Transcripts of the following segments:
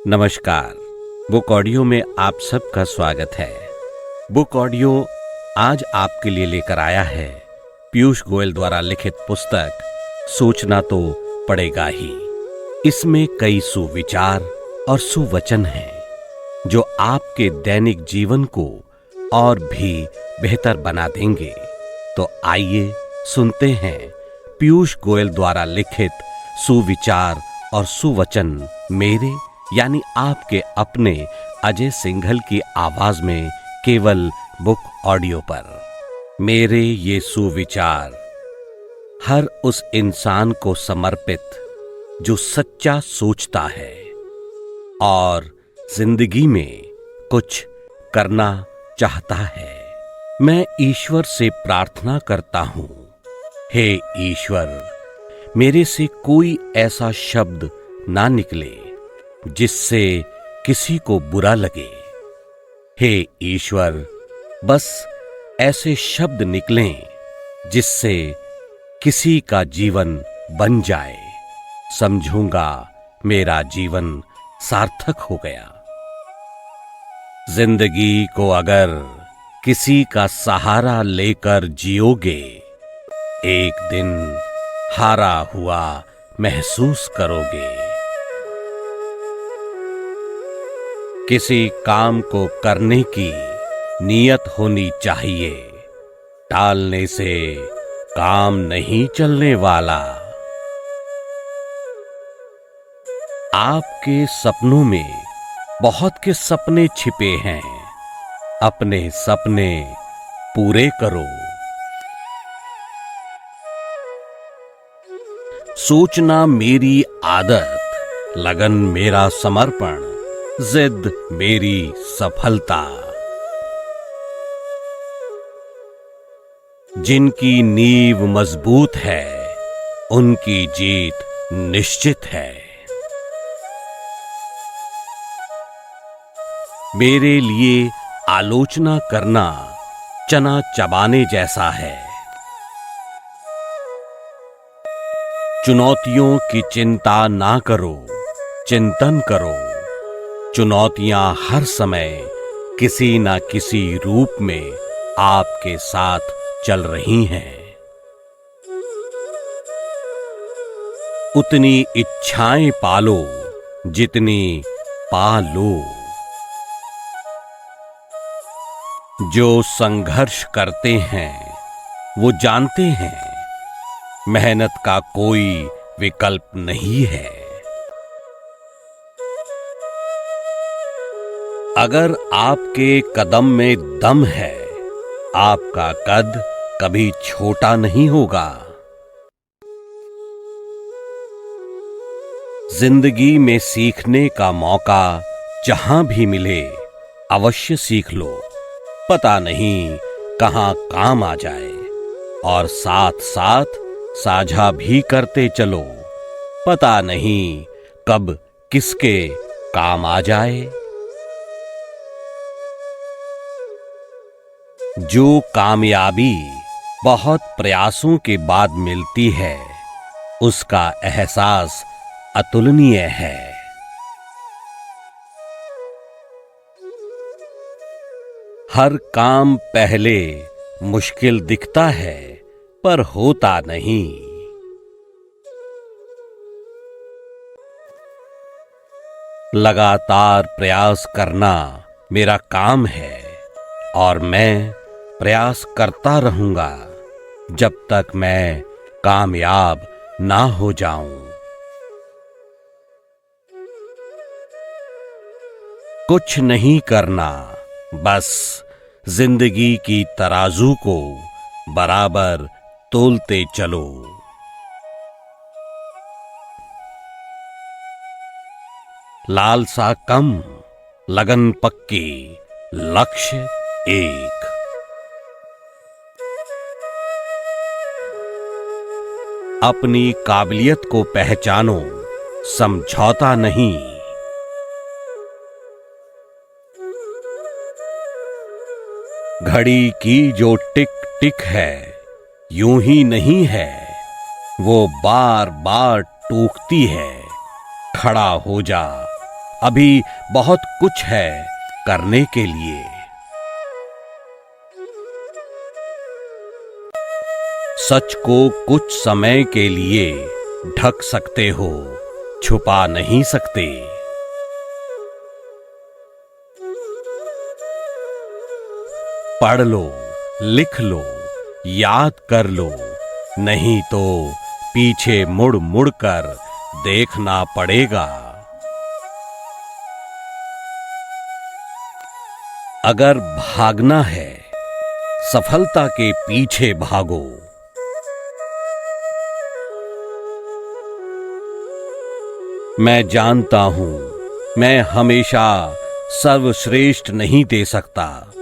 नमस्कार। Book audio में आप सबका स्वागत है। बुक ऑडियो आज आपके लिए लेकर आया है पीयूष गोयल द्वारा लिखित पुस्तक सोचना तो पड़ेगा ही। इसमें कई सुविचार और सुवचन हैं जो आपके दैनिक जीवन को और भी बेहतर बना देंगे। तो आइए सुनते हैं पीयूष गोयल द्वारा लिखित सुविचार और सुवचन मेरे यानी आपके अपने अजय सिंघल की आवाज में केवल बुक ऑडियो पर। मेरे ये सुविचार हर उस इंसान को समर्पित जो सच्चा सोचता है और जिंदगी में कुछ करना चाहता है। मैं ईश्वर से प्रार्थना करता हूं, हे ईश्वर, मेरे से कोई ऐसा शब्द ना निकले जिससे किसी को बुरा लगे। हे ईश्वर, बस ऐसे शब्द निकलें जिससे किसी का जीवन बन जाए। समझूंगा मेरा जीवन सार्थक हो गया। जिंदगी को अगर किसी का सहारा लेकर जियोगे, एक दिन हारा हुआ महसूस करोगे। किसी काम को करने की नीयत होनी चाहिए, टालने से काम नहीं चलने वाला। आपके सपनों में बहुत के सपने छिपे हैं, अपने सपने पूरे करो। सोचना मेरी आदत, लगन मेरा समर्पण, जिद मेरी सफलता। जिनकी नींव मजबूत है उनकी जीत निश्चित है। मेरे लिए आलोचना करना चना चबाने जैसा है। चुनौतियों की चिंता ना करो, चिंतन करो। चुनौतियां हर समय किसी न किसी रूप में आपके साथ चल रही हैं। उतनी इच्छाएं पालो जितनी पालो। जो संघर्ष करते हैं वो जानते हैं मेहनत का कोई विकल्प नहीं है। अगर आपके कदम में दम है, आपका कद कभी छोटा नहीं होगा। जिंदगी में सीखने का मौका जहां भी मिले अवश्य सीख लो। पता नहीं कहां काम आ जाए, और साथ साथ साझा भी करते चलो। पता नहीं कब किसके काम आ जाए। जो कामयाबी बहुत प्रयासों के बाद मिलती है, उसका एहसास अतुलनीय है। हर काम पहले मुश्किल दिखता है पर होता नहीं। लगातार प्रयास करना मेरा काम है और मैं प्रयास करता रहूंगा जब तक मैं कामयाब ना हो जाऊं। कुछ नहीं करना, बस जिंदगी की तराजू को बराबर तोलते चलो। लालसा कम, लगन पक्की, लक्ष्य एक। अपनी काबिलियत को पहचानो, समझौता नहीं। घड़ी की जो टिक टिक है यूं ही नहीं है, वो बार बार टूकती है। खड़ा हो जा, अभी बहुत कुछ है करने के लिए। सच को कुछ समय के लिए ढक सकते हो, छुपा नहीं सकते। पढ़ लो, लिख लो, याद कर लो, नहीं तो पीछे मुड़ मुड़ कर देखना पड़ेगा। अगर भागना है, सफलता के पीछे भागो। मैं जानता हूं, मैं हमेशा सर्वश्रेष्ठ नहीं दे सकता,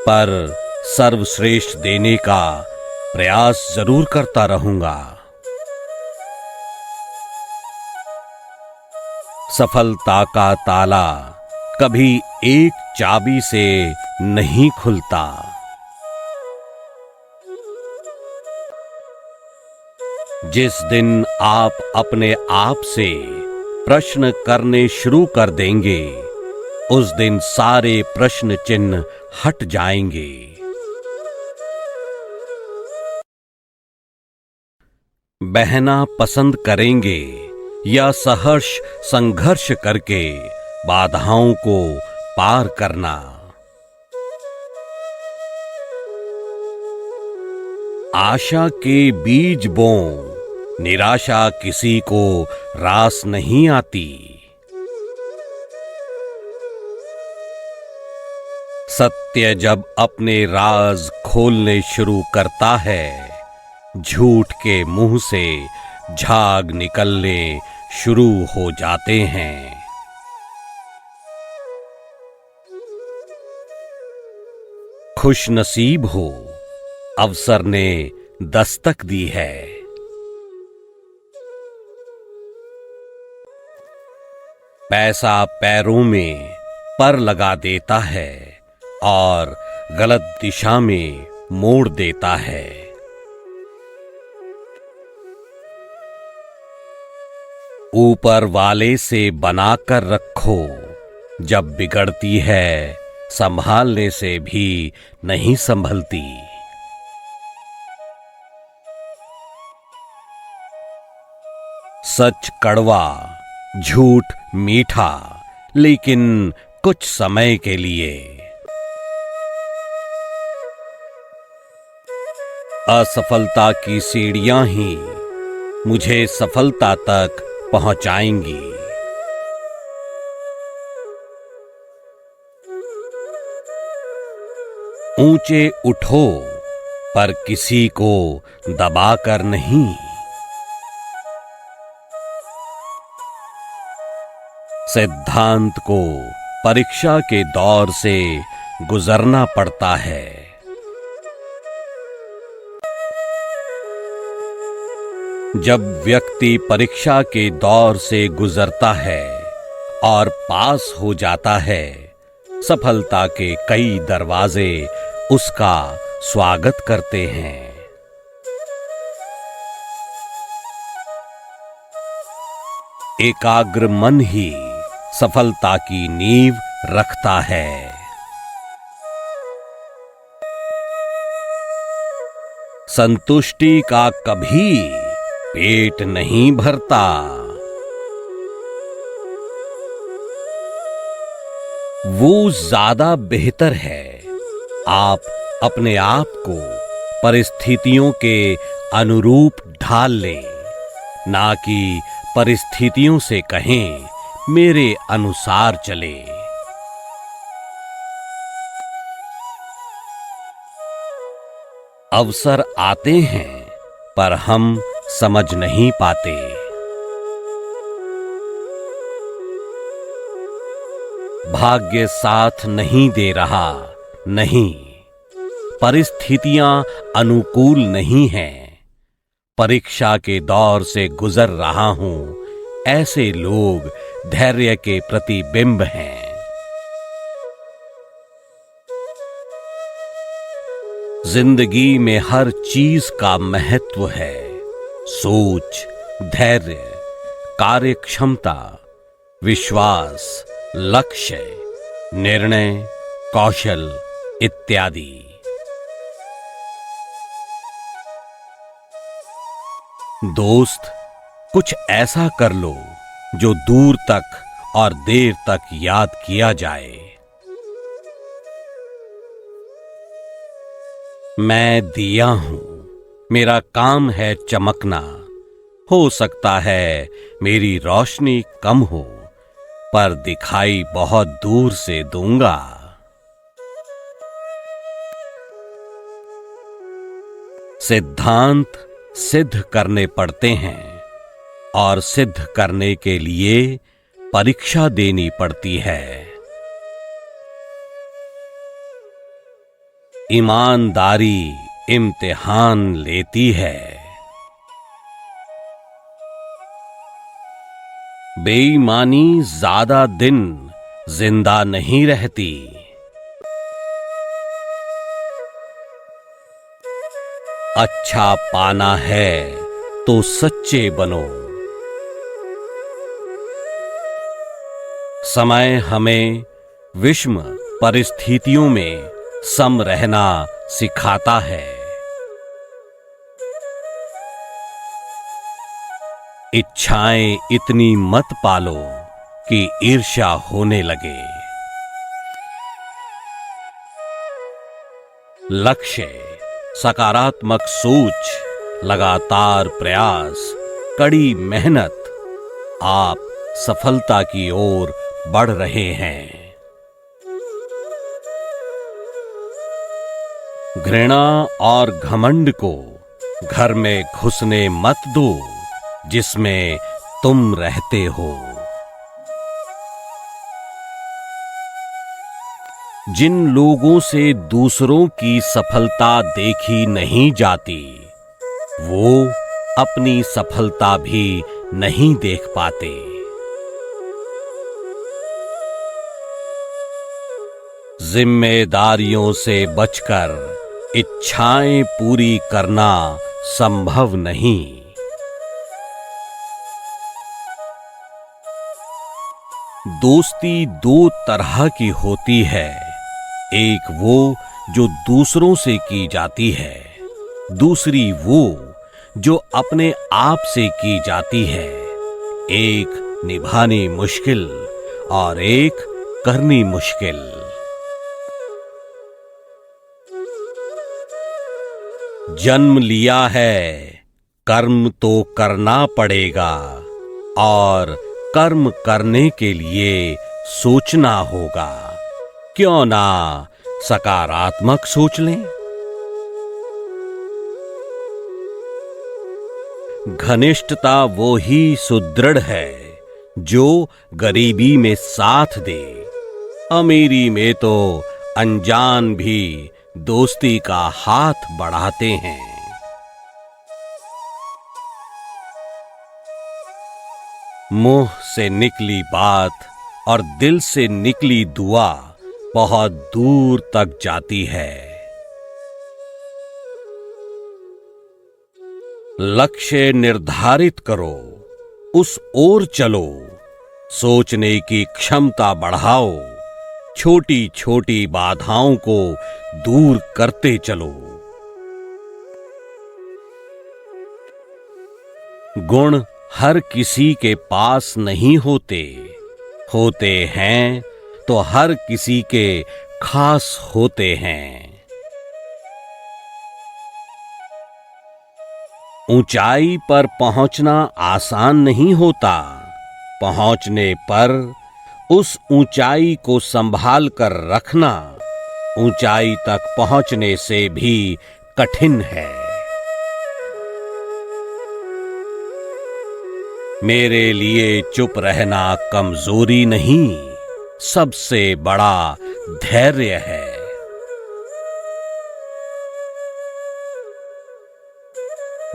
पर सर्वश्रेष्ठ देने का प्रयास जरूर करता रहूंगा। सफलता का ताला कभी एक चाबी से नहीं खुलता। जिस दिन आप अपने आप से प्रश्न करने शुरू कर देंगे, उस दिन सारे प्रश्न चिन्ह हट जाएंगे। बहना पसंद करेंगे या सहर्ष संघर्ष करके बाधाओं को पार करना। आशा के बीज बों, निराशा किसी को रास नहीं आती। सत्य जब अपने राज खोलने शुरू करता है, झूठ के मुंह से झाग निकलने शुरू हो जाते हैं। खुश नसीब हो, अवसर ने दस्तक दी है। पैसा पैरों में पर लगा देता है और गलत दिशा में मोड़ देता है। ऊपर वाले से बनाकर रखो, जब बिगड़ती है संभालने से भी नहीं संभलती। सच कड़वा, झूठ मीठा, लेकिन कुछ समय के लिए। असफलता की सीढ़ियां ही मुझे सफलता तक पहुंचाएंगी। ऊंचे उठो, पर किसी को दबाकर नहीं। सिद्धांत को परीक्षा के दौर से गुजरना पड़ता है। जब व्यक्ति परीक्षा के दौर से गुजरता है और पास हो जाता है, सफलता के कई दरवाजे उसका स्वागत करते हैं। एकाग्र मन ही सफलता की नींव रखता है। संतुष्टि का कभी पेट नहीं भरता। वो ज्यादा बेहतर है आप अपने आप को परिस्थितियों के अनुरूप ढाल लें, ना कि परिस्थितियों से कहें मेरे अनुसार चले। अवसर आते हैं पर हम समझ नहीं पाते। भाग्य साथ नहीं दे रहा, नहीं, परिस्थितियां अनुकूल नहीं हैं। परीक्षा के दौर से गुजर रहा हूं, ऐसे लोग धैर्य के प्रतिबिंब हैं। जिंदगी में हर चीज का महत्व है। सोच, धैर्य, कार्यक्षमता, विश्वास, लक्ष्य, निर्णय, कौशल इत्यादि। दोस्त, कुछ ऐसा कर लो जो दूर तक और देर तक याद किया जाए। मैं दिया हूं, मेरा काम है चमकना। हो सकता है मेरी रोशनी कम हो, पर दिखाई बहुत दूर से दूंगा। सिद्धांत सिद्ध करने पड़ते हैं और सिद्ध करने के लिए परीक्षा देनी पड़ती है। ईमानदारी इम्तिहान लेती है। बेईमानी ज्यादा दिन जिंदा नहीं रहती। अच्छा पाना है तो सच्चे बनो। समय हमें विषम परिस्थितियों में सम रहना सिखाता है। इच्छाएं इतनी मत पालो कि ईर्ष्या होने लगे। लक्ष्य, सकारात्मक सोच, लगातार प्रयास, कड़ी मेहनत, आप सफलता की ओर बढ़ रहे हैं। घृणा और घमंड को घर में घुसने मत दो जिसमें तुम रहते हो। जिन लोगों से दूसरों की सफलता देखी नहीं जाती, वो अपनी सफलता भी नहीं देख पाते। जिम्मेदारियों से बचकर इच्छाएं पूरी करना संभव नहीं। दोस्ती दो तरह की होती है। एक वो जो दूसरों से की जाती है, दूसरी वो जो अपने आप से की जाती है। एक निभानी मुश्किल और एक करनी मुश्किल। जन्म लिया है, कर्म तो करना पड़ेगा और कर्म करने के लिए सोचना होगा। क्यों ना सकारात्मक सोच लें। घनिष्ठता वो ही सुदृढ़ है जो गरीबी में साथ दे। अमीरी में तो अनजान भी दोस्ती का हाथ बढ़ाते हैं। मुंह से निकली बात और दिल से निकली दुआ बहुत दूर तक जाती है। लक्ष्य निर्धारित करो, उस ओर चलो। सोचने की क्षमता बढ़ाओ। छोटी छोटी बाधाओं को दूर करते चलो। गुण हर किसी के पास नहीं होते, होते हैं तो हर किसी के खास होते हैं। ऊंचाई पर पहुंचना आसान नहीं होता, पहुंचने पर उस ऊंचाई को संभाल कर रखना ऊंचाई तक पहुंचने से भी कठिन है। मेरे लिए चुप रहना कमजोरी नहीं, सबसे बड़ा धैर्य है।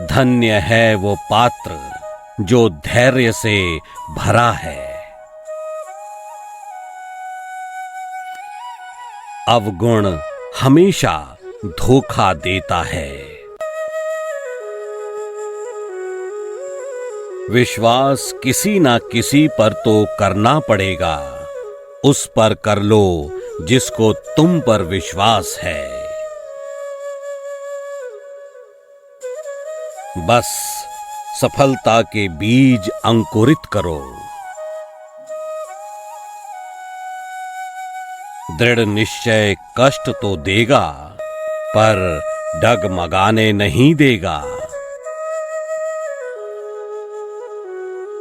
धन्य है वो पात्र जो धैर्य से भरा है। अवगुण हमेशा धोखा देता है। विश्वास किसी ना किसी पर तो करना पड़ेगा, उस पर कर लो जिसको तुम पर विश्वास है। बस सफलता के बीज अंकुरित करो। दृढ़ निश्चय कष्ट तो देगा, पर डगमगाने नहीं देगा।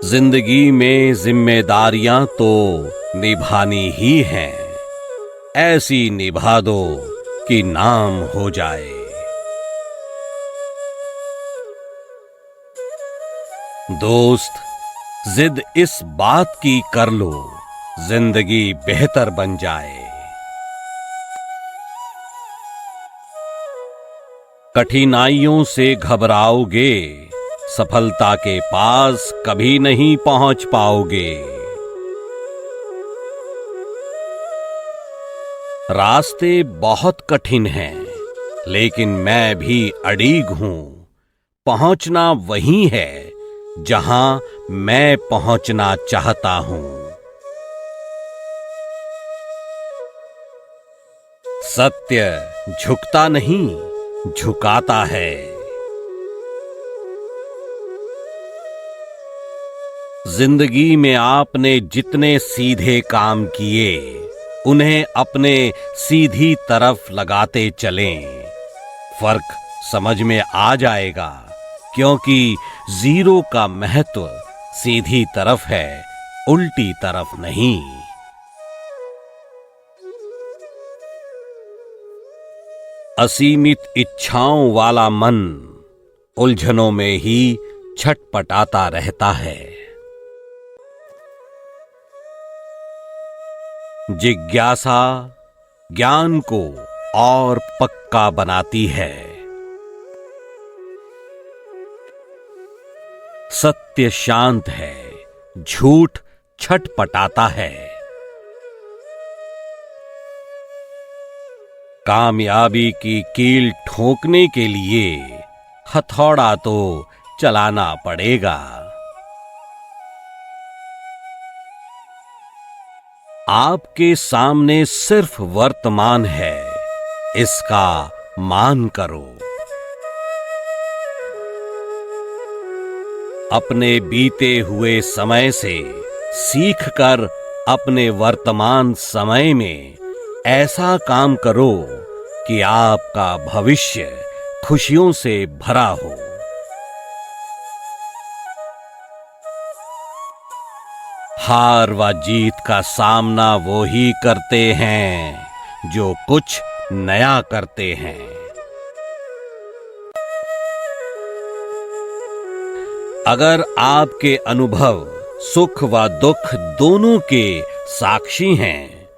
जिंदगी में जिम्मेदारियां तो निभानी ही हैं, ऐसी निभा दो कि नाम हो जाए। दोस्त, जिद इस बात की कर लो, जिंदगी बेहतर बन जाए। कठिनाइयों से घबराओगे, सफलता के पास कभी नहीं पहुंच पाओगे। रास्ते बहुत कठिन हैं, लेकिन मैं भी अड़िग हूं। पहुंचना वही है जहां मैं पहुंचना चाहता हूं। सत्य झुकता नहीं, झुकाता है। जिंदगी में आपने जितने सीधे काम किए, उन्हें अपने सीधी तरफ लगाते चलें। फर्क समझ में आ जाएगा, क्योंकि जीरो का महत्व सीधी तरफ है, उल्टी तरफ नहीं। असीमित इच्छाओं वाला मन उलझनों में ही छटपटाता रहता है। जिज्ञासा ज्ञान को और पक्का बनाती है। सत्य शांत है, झूठ छटपटाता है। कामयाबी की कील ठोकने के लिए हथौड़ा तो चलाना पड़ेगा। आपके सामने सिर्फ वर्तमान है, इसका मान करो। अपने बीते हुए समय से सीखकर अपने वर्तमान समय में ऐसा काम करो कि आपका भविष्य खुशियों से भरा हो। हार व जीत का सामना वो ही करते हैं जो कुछ नया करते हैं। अगर आपके अनुभव सुख व दुख दोनों के साक्षी हैं,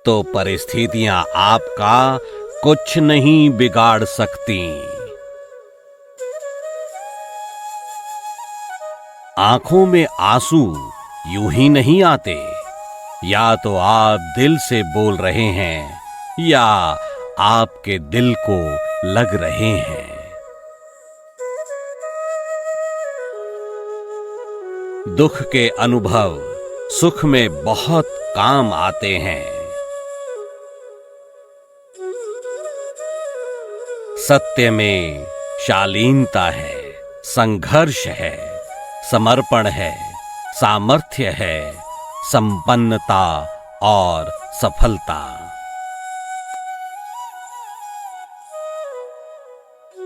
तो परिस्थितियां आपका कुछ नहीं बिगाड़ सकती। आंखों में आंसू यूं ही नहीं आते। या तो आप दिल से बोल रहे हैं, या आपके दिल को लग रहे हैं। दुख के अनुभव सुख में बहुत काम आते हैं। सत्य में शालीनता है, संघर्ष है, समर्पण है, सामर्थ्य है, संपन्नता और सफलता।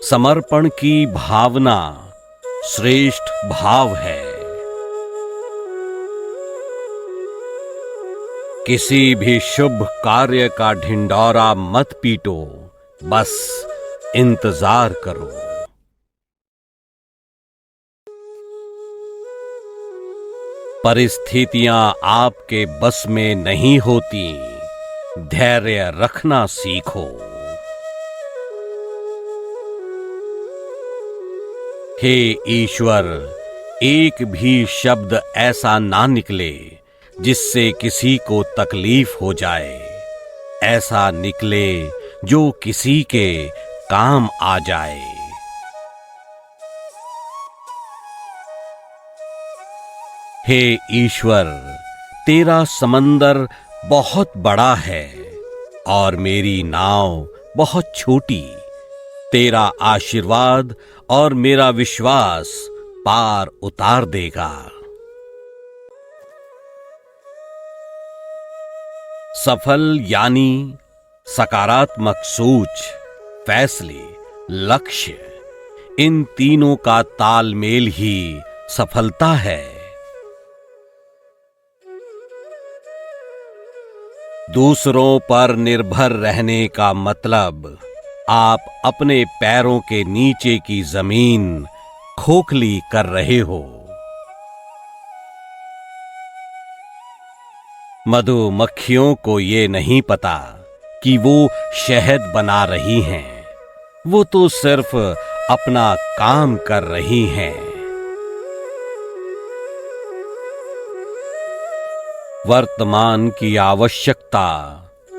समर्पण की भावना श्रेष्ठ भाव है। किसी भी शुभ कार्य का ढिंढोरा मत पीटो, बस इंतजार करो। परिस्थितियां आपके बस में नहीं होती, धैर्य रखना सीखो। हे ईश्वर, एक भी शब्द ऐसा ना निकले जिससे किसी को तकलीफ हो जाए। ऐसा निकले जो किसी के काम आ जाए। हे ईश्वर, तेरा समंदर बहुत बड़ा है और मेरी नाव बहुत छोटी। तेरा आशीर्वाद और मेरा विश्वास पार उतार देगा। सफल यानी सकारात्मक सोच, फैसले, लक्ष्य, इन तीनों का तालमेल ही सफलता है। दूसरों पर निर्भर रहने का मतलब आप अपने पैरों के नीचे की जमीन खोखली कर रहे हो। मधुमक्खियों को ये नहीं पता कि वो शहद बना रही हैं, वो तो सिर्फ अपना काम कर रही हैं। वर्तमान की आवश्यकता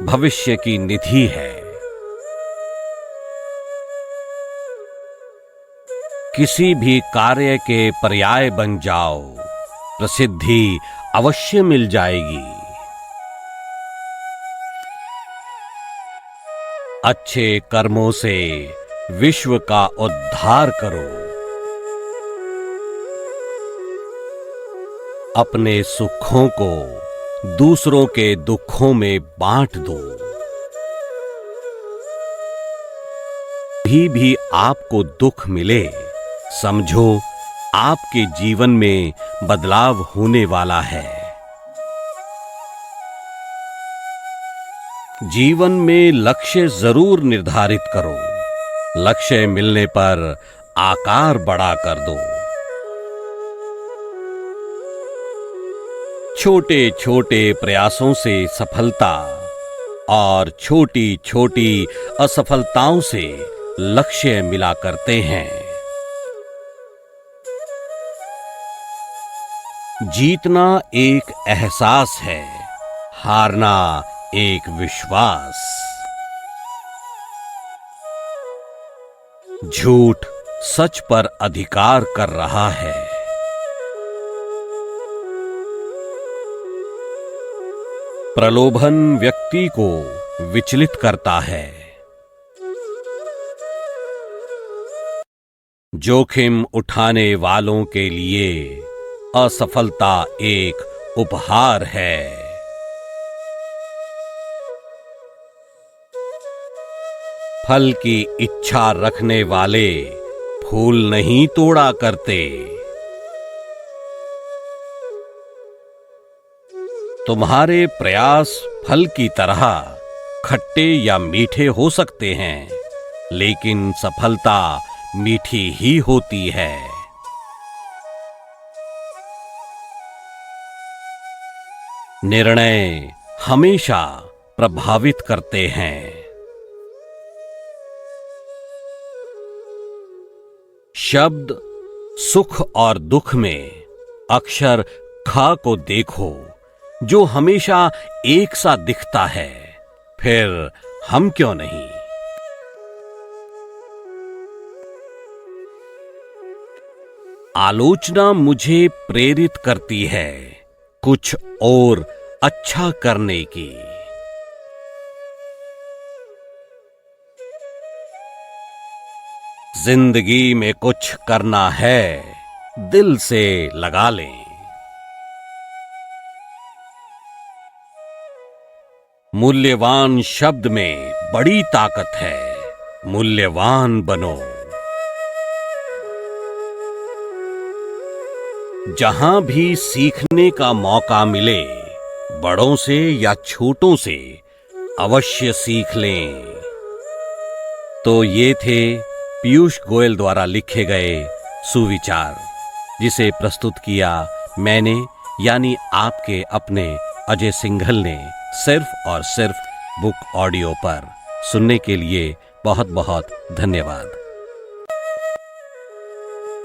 भविष्य की निधि है। किसी भी कार्य के पर्याय बन जाओ, प्रसिद्धि अवश्य मिल जाएगी। अच्छे कर्मों से विश्व का उद्धार करो। अपने सुखों को दूसरों के दुखों में बांट दो। भी आपको दुख मिले, समझो आपके जीवन में बदलाव होने वाला है। जीवन में लक्ष्य जरूर निर्धारित करो। लक्ष्य मिलने पर आकार बड़ा कर दो। छोटे छोटे प्रयासों से सफलता और छोटी छोटी असफलताओं से लक्ष्य मिला करते हैं। जीतना एक एहसास है, हारना एक विश्वास। झूठ सच पर अधिकार कर रहा है। प्रलोभन व्यक्ति को विचलित करता है। जोखिम उठाने वालों के लिए असफलता एक उपहार है। फल की इच्छा रखने वाले फूल नहीं तोड़ा करते। तुम्हारे प्रयास फल की तरह खट्टे या मीठे हो सकते हैं, लेकिन सफलता मीठी ही होती है। निर्णय हमेशा प्रभावित करते हैं। शब्द सुख और दुख में अक्षर ख को देखो, जो हमेशा एक सा दिखता है, फिर हम क्यों नहीं। आलोचना मुझे प्रेरित करती है कुछ और अच्छा करने की। जिंदगी में कुछ करना है, दिल से लगा लें। मूल्यवान शब्द में बड़ी ताकत है, मूल्यवान बनो। जहां भी सीखने का मौका मिले, बड़ों से या छोटों से अवश्य सीख लें। तो ये थे पीयूष गोयल द्वारा लिखे गए सुविचार, जिसे प्रस्तुत किया मैंने, यानी आपके अपने अजय सिंघल ने, सिर्फ और सिर्फ बुक ऑडियो पर। सुनने के लिए बहुत बहुत धन्यवाद।